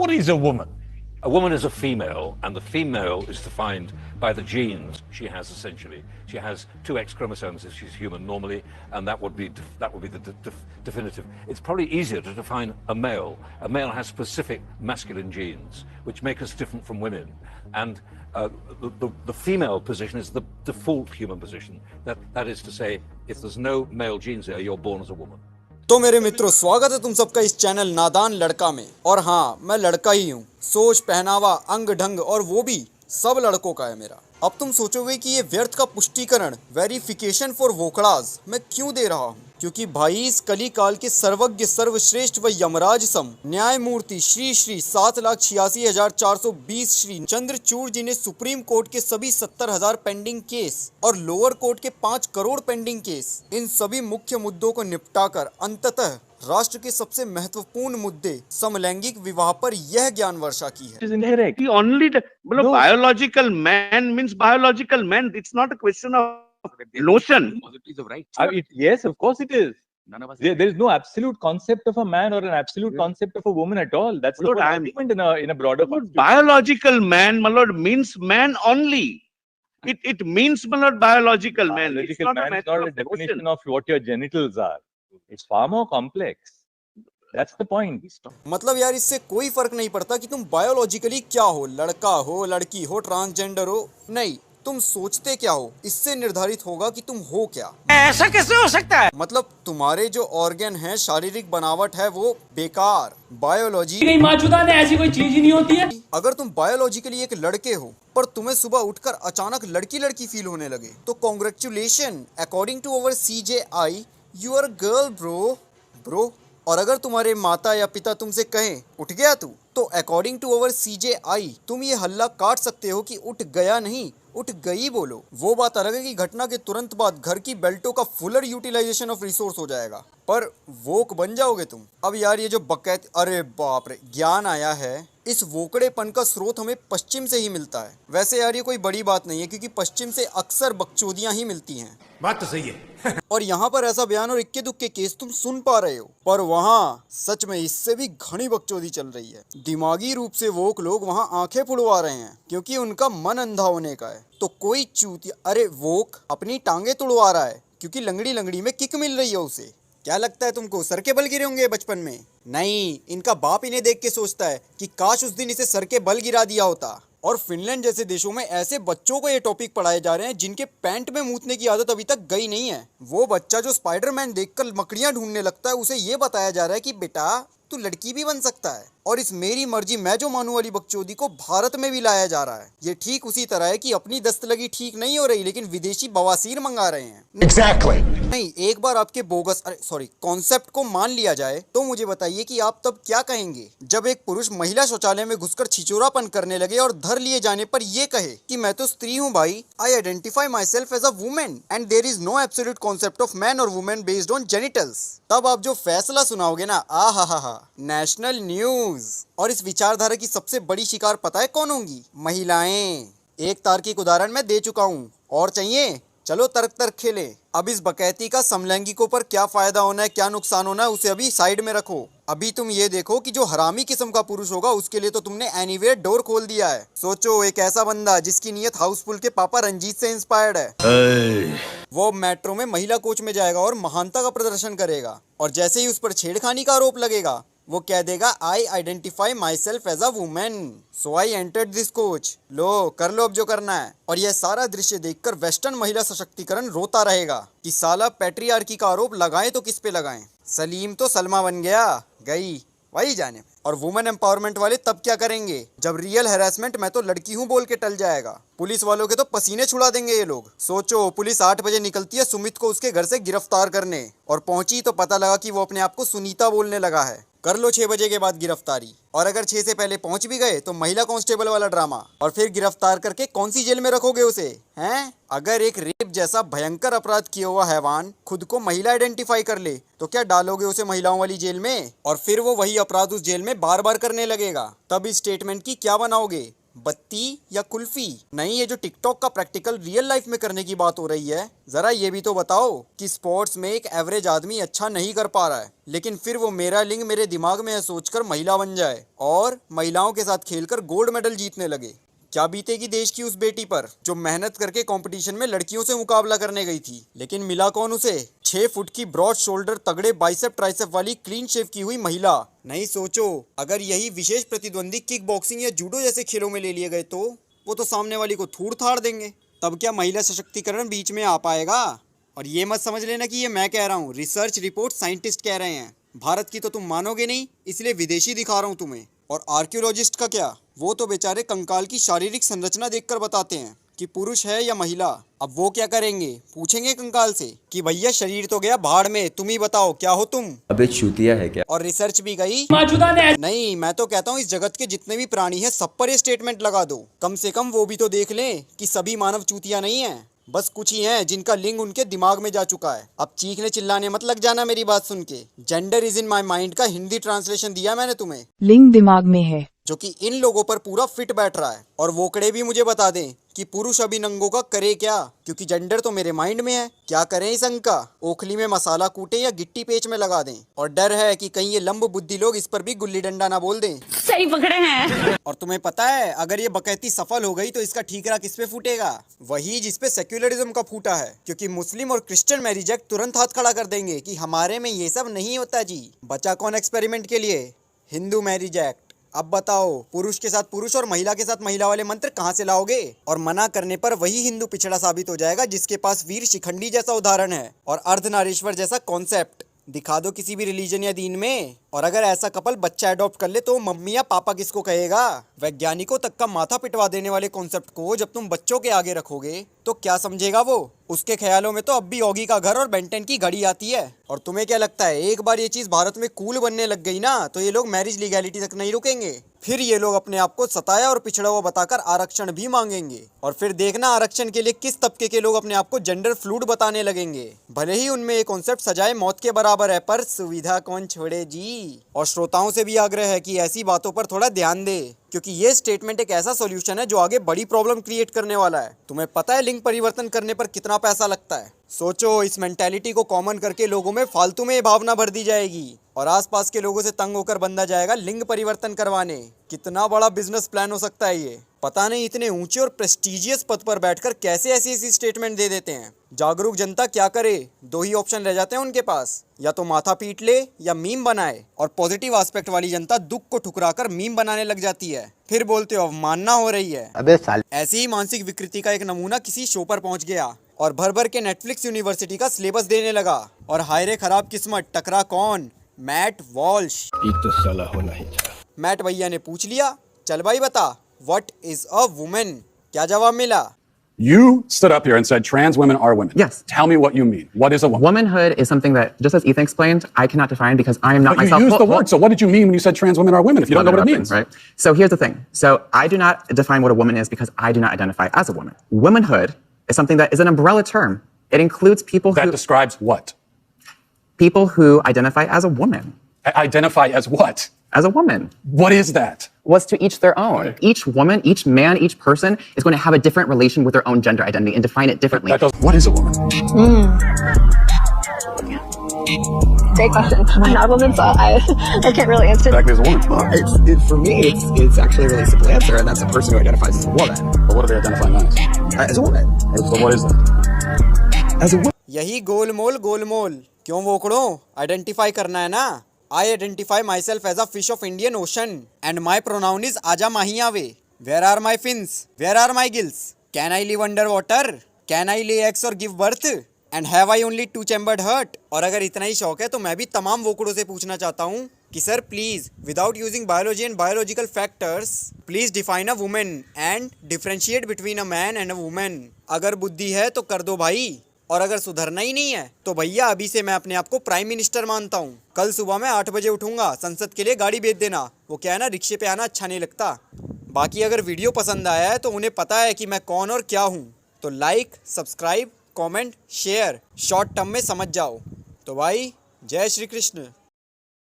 What is a woman? A woman is a female, and the female is defined by the genes she has. Essentially, she has two X chromosomes if she's human normally, and that would be the definitive. It's probably easier to define a male. A male has specific masculine genes which make us different from women, and the female position is the default human position. That is to say, if there's no male genes there, you're born as a woman. तो मेरे मित्रों, स्वागत है तुम सबका इस channel नादान लड़का में। और हाँ, मैं लड़का ही हूँ। सोच, पहनावा, अंग ढंग और वो भी सब लड़कों का है मेरा। अब तुम सोचोगे कि ये व्यर्थ का पुष्टिकरण, वेरिफिकेशन फॉर वोकड़ाज मैं क्यों दे रहा हूँ? क्योंकि भाई इस कली काल के सर्वज्ञ सर्वश्रेष्ठ व यमराज सम न्यायमूर्ति श्री श्री 7,86,420 श्री चंद्रचूड़ जी ने सुप्रीम कोर्ट के सभी 70,000 पेंडिंग केस और लोअर कोर्ट के 5 करोड़ पेंडिंग केस, इन सभी मुख्य मुद्दों को निपटाकर अंततः राष्ट्र के सबसे महत्वपूर्ण मुद्दे समलैंगिक विवाह पर यह ज्ञान वर्षा की है। Biological man means biological man. It's not a question of notion. Possibilities of right. Yes, of course it is. None of us. There is no absolute concept of a man or an absolute concept of a woman at all. That's the whole argument in a broader concept. Biological man, my lord, means man only. It means, my lord, biological man. It's Biological not a man is matter not of a definition notion. of what your genitals are. It's far more complex. That's the point. मतलब यार, इससे कोई फर्क नहीं पड़ता कि तुम biologically क्या हो, लड़का हो, लड़की हो, ट्रांसजेंडर हो। नहीं, तुम सोचते क्या हो, इससे निर्धारित होगा कि तुम हो क्या। ऐसा कैसे हो सकता है? मतलब तुम्हारे जो ऑर्गन है, शारीरिक बनावट है, वो बेकार। बायोलॉजी नहीं, मौजूदा ने ऐसी कोई चीज ही नहीं होती है। अगर तुम बायोलॉजिकली एक लड़के हो पर तुम्हें सुबह उठकर अचानक लड़की लड़की फील होने लगे, तो congratulation, according to our CJI you are girl bro. और अगर तुम्हारे माता या पिता तुमसे कहें उठ गया तू, तो अकॉर्डिंग टू अवर CJI तुम ये हल्ला काट सकते हो कि उठ गया नहीं, उठ गई बोलो। वो बात अलग है कि घटना के तुरंत बाद घर की बेल्टों का फुलर यूटिलाइजेशन ऑफ रिसोर्स हो जाएगा, पर वोक बन जाओगे तुम। अब यार, ये जो बकैत, अरे बाप रे, ज्ञान आया है। इस वोकड़ेपन का स्रोत हमें पश्चिम से ही मिलता है। वैसे यार, ये कोई बड़ी बात नहीं है, क्योंकि पश्चिम से अक्सर बकचोदियां ही मिलती हैं। बात तो सही है। और यहाँ पर ऐसा बयान और इक्के दुक्के केस तुम सुन पा रहे हो, पर वहाँ सच में इससे भी घनी बकचोदी चल रही है। दिमागी रूप से वोक लोग वहाँ आंखें फुड़वा रहे हैं, क्योंकि उनका मन अंधा होने का है। तो कोई चूतिया, अरे वोक अपनी टांगे तुड़वा रहा है क्योंकि लंगड़ी लंगड़ी में किक मिल रही है उसे। क्या लगता है तुमको सर के बल गिरे होंगे बचपन में? नहीं, इनका बाप इन्हें देख के सोचता है कि काश उस दिन इसे सर के बल गिरा दिया होता। और फिनलैंड जैसे देशों में ऐसे बच्चों को ये टॉपिक पढ़ाए जा रहे हैं जिनके पैंट में मूतने की आदत अभी तक गई नहीं है। वो बच्चा जो स्पाइडरमैन देखकर मकड़ियां ढूंढने लगता है, उसे ये बताया जा रहा है कि बेटा तू लड़की भी बन सकता है। और इस मेरी मर्जी मैं जो मानू वाली बकचोदी को भारत में भी लाया जा रहा है। ये ठीक उसी तरह है कि अपनी दस्तलगी ठीक नहीं हो रही, लेकिन विदेशी बवासीर मंगा रहे हैं। Exactly. नहीं, एक बार आपके बोगस कॉन्सेप्ट को मान लिया जाए, तो मुझे बताइए कि आप तब क्या कहेंगे जब एक पुरुष महिला शौचालय में घुसकर छिचोरापन करने लगे और धर लिए जाने पर ये कहे कि मैं तो स्त्री हूँ भाई, I identify myself as a women and there is no absolute concept of man और वुमेन बेस्ड ऑन जेनिटल्स। तब आप जो फैसला सुनाओगे ना, हा, नेशनल न्यूज। और इस विचारधारा की सबसे बड़ी शिकार पता है कौन होंगी? महिलाएं। एक तार्किक उदाहरण मैं दे चुका हूँ, और चाहिए? चलो तर्क खेले। अब इस बकैती का समलैंगिकों पर क्या फायदा होना है, क्या नुकसान होना है, उसे अभी साइड में रखो। अभी तुम ये देखो कि जो हरामी किस्म का पुरुष होगा, उसके लिए तो तुमने एनीवेयर डोर खोल दिया है। सोचो, एक ऐसा बंदा जिसकी नीयत हाउसफुल के पापा रंजीत से इंस्पायर्ड है। वो मेट्रो में महिला कोच में जाएगा और महानता का प्रदर्शन करेगा, और जैसे ही उस पर छेड़खानी का आरोप लगेगा, वो कह देगा I identify myself as a women, so I entered this coach. लो, कर लो अब जो करना है। और यह सारा दृश्य देखकर वेस्टर्न महिला सशक्तिकरण रोता रहेगा कि साला पैट्रियार्की का आरोप लगाएं तो किस पे लगाएं। सलीम तो सलमा बन गया, गई वही जाने। और वुमेन एम्पावरमेंट वाले तब क्या करेंगे जब रियल हैरेसमेंट मैं तो लड़की हूँ बोल के टल जाएगा? पुलिस वालों के तो पसीने छुड़ा देंगे ये लोग। सोचो, पुलिस 8 बजे निकलती है सुमित को उसके घर से गिरफ्तार करने, और पहुंची तो पता लगा कि वो अपने आप को सुनीता बोलने लगा है। कर लो 6 बजे के बाद गिरफ्तारी। और अगर 6 से पहले पहुंच भी गए तो महिला कांस्टेबल वाला ड्रामा, और फिर गिरफ्तार करके कौन सी जेल में रखोगे उसे, हैं? अगर एक रेप जैसा भयंकर अपराध किया हुआ हैवान खुद को महिला आइडेंटिफाई कर ले, तो क्या डालोगे उसे महिलाओं वाली जेल में? और फिर वो वही अपराध उस जेल में बार बार करने लगेगा, तब इस स्टेटमेंट की क्या बनाओगे बत्ती या कुल्फी? नहीं, ये जो टिकटॉक का प्रैक्टिकल रियल लाइफ में करने की बात हो रही है, जरा ये भी तो बताओ कि स्पोर्ट्स में एक एवरेज आदमी अच्छा नहीं कर पा रहा है, लेकिन फिर वो मेरा लिंग मेरे दिमाग में है सोचकर महिला बन जाए और महिलाओं के साथ खेलकर गोल्ड मेडल जीतने लगे। क्या बीतेगी देश की उस बेटी पर जो मेहनत करके कंपटीशन में लड़कियों से मुकाबला करने गई थी, लेकिन मिला कौन उसे? 6 फुट की ब्रॉड शोल्डर तगड़े बाइसेप ट्राइसेप वाली क्लीन शेव की हुई महिला। नहीं, सोचो अगर यही विशेष प्रतिद्वंदी किक बॉक्सिंग या जूडो जैसे खेलों में ले लिए गए तो वो तो सामने वाली को थूड़ थाड़ देंगे। तब क्या महिला सशक्तिकरण बीच में आ पाएगा? और ये मत समझ लेना कि ये मैं कह रहा हूँ, रिसर्च रिपोर्ट साइंटिस्ट कह रहे हैं। भारत की तो तुम मानोगे नहीं, इसलिए विदेशी दिखा रहा हूँ तुम्हें। और आर्कियोलॉजिस्ट का क्या, वो तो बेचारे कंकाल की शारीरिक संरचना देखकर बताते हैं कि पुरुष है या महिला। अब वो क्या करेंगे? पूछेंगे कंकाल से कि भैया शरीर तो गया भाड़ में, तुम ही बताओ क्या हो तुम? अबे चूतिया है क्या? और रिसर्च भी गई? मौजूदा ने नहीं, मैं तो कहता हूँ इस जगत के जितने भी प्राणी हैं सब पर ये स्टेटमेंट लगा दो। कम से कम वो भी तो देख लें कि सभी मानव चूतिया नहीं है, बस कुछ ही हैं जिनका लिंग उनके दिमाग में जा चुका है। अब चीखने चिल्लाने मत लग जाना मेरी बात सुन के। Gender is in my mind का हिंदी ट्रांसलेशन दिया मैंने तुम्हें, लिंग दिमाग में है, जो कि इन लोगों पर पूरा फिट बैठ रहा है। और वोकड़े भी मुझे बता दें कि पुरुष अभी नंगों का करे क्या, क्योंकि जेंडर तो मेरे माइंड में है। क्या करें इस अंक का? ओखली में मसाला कूटें या गिट्टी पेच में लगा दें? और डर है कि कहीं ये लंब बुद्धि लोग इस पर भी गुल्ली डंडा ना बोल दें। सही पकड़े हैं। और तुम्हें पता है अगर ये बकैती सफल हो गई तो इसका ठीकरा किस पे फूटेगा? वही जिस पे सेक्युलरिज्म का फूटा है, क्योंकि मुस्लिम और क्रिश्चियन मैरिज एक्ट तुरंत हाथ खड़ा कर देंगे कि हमारे में ये सब नहीं होता जी। बचा कौन एक्सपेरिमेंट के लिए? Hindu marriage act. अब बताओ, पुरुष के साथ पुरुष और महिला के साथ महिला वाले मंत्र कहाँ से लाओगे? और मना करने पर वही हिंदू पिछड़ा साबित हो जाएगा जिसके पास वीर शिखंडी जैसा उदाहरण है और अर्धनारीश्वर जैसा कॉन्सेप्ट। दिखा दो किसी भी रिलीजन या दीन में। और अगर ऐसा कपल बच्चा अडॉप्ट कर ले तो मम्मी या पापा किसको कहेगा? वैज्ञानिकों तक का माथा पिटवा देने वाले कॉन्सेप्ट को जब तुम बच्चों के आगे रखोगे तो क्या समझेगा वो? उसके ख्यालों में तो अब भी ऑगी का घर और बेंटन की घड़ी आती है। और तुम्हें क्या लगता है एक बार ये चीज भारत में कूल बनने लग गई ना तो ये लोग मैरिज लीगैलिटी तक नहीं रुकेंगे, फिर ये लोग अपने आप को सताया और पिछड़ा हुआ बताकर आरक्षण भी मांगेंगे। और फिर देखना आरक्षण के लिए किस तबके के लोग अपने आप को जेंडर फ्लूइड बताने लगेंगे। भले ही उनमें ये कॉन्सेप्ट सजाए मौत के बराबर है, पर सुविधा कौन छोड़े जी। और श्रोताओं से भी आग्रह है कि ऐसी बातों पर थोड़ा ध्यान दे, क्योंकि ये स्टेटमेंट एक ऐसा सॉल्यूशन है जो आगे बड़ी प्रॉब्लम क्रिएट करने वाला है। तुम्हें पता है लिंग परिवर्तन करने पर कितना पैसा लगता है? सोचो, इस मेंटालिटी को कॉमन करके लोगों में फालतू में ये भावना भर दी जाएगी और आसपास के लोगों से तंग होकर बंदा जाएगा लिंग परिवर्तन करवाने। कितना बड़ा बिजनेस प्लान हो सकता है ये। पता नहीं इतने ऊंचे और प्रेस्टिजियस पद पर बैठकर कैसे ऐसी ऐसी स्टेटमेंट दे देते हैं। जागरूक जनता क्या करे? 2 ही ऑप्शन रह जाते हैं उनके पास, या तो माथा पीट ले या मीम बनाए। और पॉजिटिव एस्पेक्ट वाली जनता दुख को ठुकराकर मीम बनाने लग जाती है, फिर बोलते हो अवमानना हो रही है। अबे साल ऐसी ही मानसिक विकृति का एक नमूना किसी शो पर पहुंच गया और भर भर के नेटफ्लिक्स यूनिवर्सिटी का सिलेबस देने लगा। और हाय रे खराब किस्मत, टकरा कौन? Matt Walsh. तो साला होना ही था। मैट भैया ने पूछ लिया, चल भाई बता, व्हाट इज अ वुमेन? क्या जवाब मिला? You stood up here and said trans women are women. Yes. Tell me what you mean. What is a woman? Womanhood is something that, just as Ethan explained, I cannot define because I am not But myself. you used the word. So what did you mean when you said trans women are women if you don't know what it means? Right. So here's the thing. So I do not define what a woman is because I do not identify as a woman. Womanhood is something that is an umbrella term. It includes people That who describes what? identify as a woman. Identify as what? As a woman. What is that? Was to each their own. Right. Each woman, each man, each person is going to have a different relation with their own gender identity and define it differently. What is a woman? Great question. I'm not a woman, so I can't really answer. Exactly as a woman. for me, it's actually a really simple answer, and that's a person who identifies as a woman. But what are they identifying as? As a woman. So what is that? As a woman. यही गोलमोल। क्यों वोकड़ो? Identify करना है ना। I identify myself as a fish of Indian Ocean and my pronoun is Aja Mahiyawe. Where are my fins? Where are my gills? Can I live underwater? Can I lay eggs or give birth? And have I only 2-chambered heart? और अगर इतना ही शौक है तो मैं भी तमाम वोकड़ों से पूछना चाहता हूँ कि sir please without using biology and biological factors please define a women and differentiate between a man and a women. अगर बुद्धि है तो कर दो भाई, और अगर सुधरना ही नहीं है तो भैया अभी से मैं अपने आप को प्राइम मिनिस्टर मानता हूँ। कल सुबह मैं 8 बजे उठूंगा, संसद के लिए गाड़ी भेज देना। वो क्या है ना, रिक्शे पे आना अच्छा नहीं लगता। बाकी अगर वीडियो पसंद आया है तो उन्हें पता है कि मैं कौन और क्या हूँ, तो like, subscribe, comment, share, short term में समझ जाओ। तो भाई जय श्री कृष्ण।